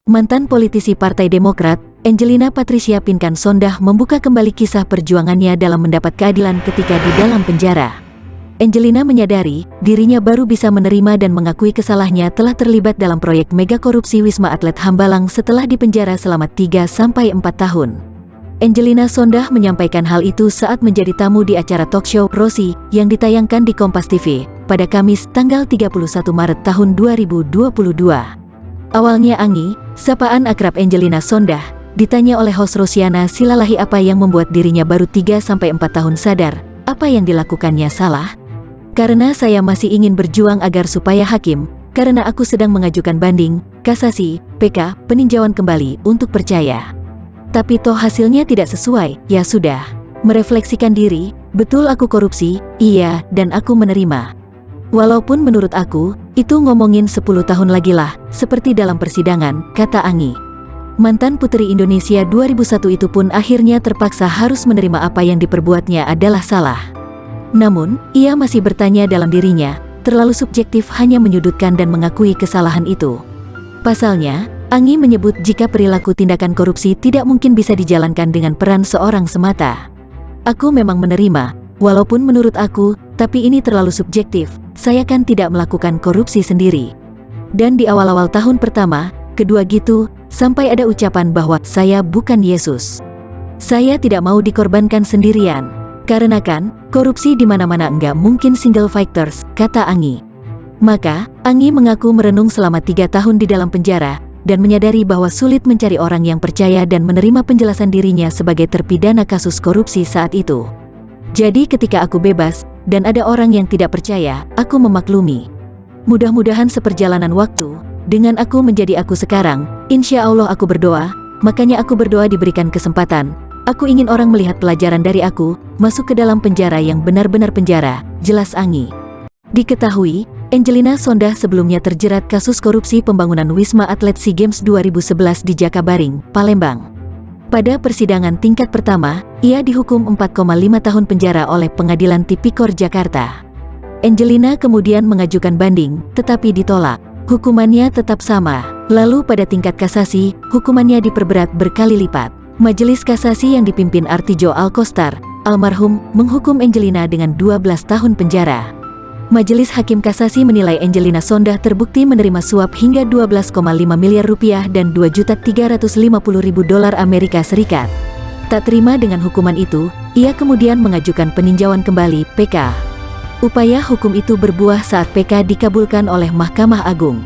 Mantan politisi Partai Demokrat, Angelina Patricia Pinkan Sondah membuka kembali kisah perjuangannya dalam mendapat keadilan ketika di dalam penjara. Angelina menyadari, dirinya baru bisa menerima dan mengakui kesalahannya telah terlibat dalam proyek mega korupsi Wisma Atlet Hambalang setelah dipenjara selama 3-4 tahun. Angelina Sondah menyampaikan hal itu saat menjadi tamu di acara talkshow Rosi yang ditayangkan di Kompas TV pada Kamis tanggal 31 Maret tahun 2022. Awalnya Angi, sapaan akrab Angelina Sondah, ditanya oleh host Rosiana Silalahi apa yang membuat dirinya baru 3-4 tahun sadar, apa yang dilakukannya salah? Karena saya masih ingin berjuang agar supaya hakim, karena aku sedang mengajukan banding, kasasi, PK, peninjauan kembali untuk percaya. Tapi toh hasilnya tidak sesuai, ya sudah. Merefleksikan diri, betul aku korupsi, iya, dan aku menerima. Walaupun menurut aku, itu ngomongin 10 tahun lagi lah, seperti dalam persidangan, kata Angi. Mantan Putri Indonesia 2001 itu pun akhirnya terpaksa harus menerima apa yang diperbuatnya adalah salah. Namun, ia masih bertanya dalam dirinya, terlalu subjektif hanya menyudutkan dan mengakui kesalahan itu. Pasalnya, Angi menyebut jika perilaku tindakan korupsi tidak mungkin bisa dijalankan dengan peran seorang semata. Aku memang menerima, walaupun menurut aku, tapi ini terlalu subjektif, saya kan tidak melakukan korupsi sendiri. Dan di awal-awal tahun pertama, kedua gitu, sampai ada ucapan bahwa saya bukan Yesus. Saya tidak mau dikorbankan sendirian. Karena kan, korupsi di mana-mana enggak mungkin single fighters, kata Angi. Maka, Angi mengaku merenung selama 3 tahun di dalam penjara, dan menyadari bahwa sulit mencari orang yang percaya dan menerima penjelasan dirinya sebagai terpidana kasus korupsi saat itu. Jadi ketika aku bebas, dan ada orang yang tidak percaya, aku memaklumi. Mudah-mudahan seperjalanan waktu, dengan aku menjadi aku sekarang, insya Allah aku berdoa, makanya aku berdoa diberikan kesempatan. Aku ingin orang melihat pelajaran dari aku, masuk ke dalam penjara yang benar-benar penjara, jelas Angi. Diketahui, Angelina Sondah sebelumnya terjerat kasus korupsi pembangunan Wisma Atlet SEA Games 2011 di Jakabaring, Palembang. Pada persidangan tingkat pertama, ia dihukum 4,5 tahun penjara oleh Pengadilan Tipikor Jakarta. Angelina kemudian mengajukan banding, tetapi ditolak. Hukumannya tetap sama. Lalu pada tingkat kasasi, hukumannya diperberat berkali lipat. Majelis kasasi yang dipimpin Artijo Alkostar, almarhum, menghukum Angelina dengan 12 tahun penjara. Majelis Hakim Kasasi menilai Angelina Sondah terbukti menerima suap hingga 12,5 miliar rupiah dan 2.350.000 dolar Amerika Serikat. Tak terima dengan hukuman itu, ia kemudian mengajukan peninjauan kembali (PK). Upaya hukum itu berbuah saat PK dikabulkan oleh Mahkamah Agung.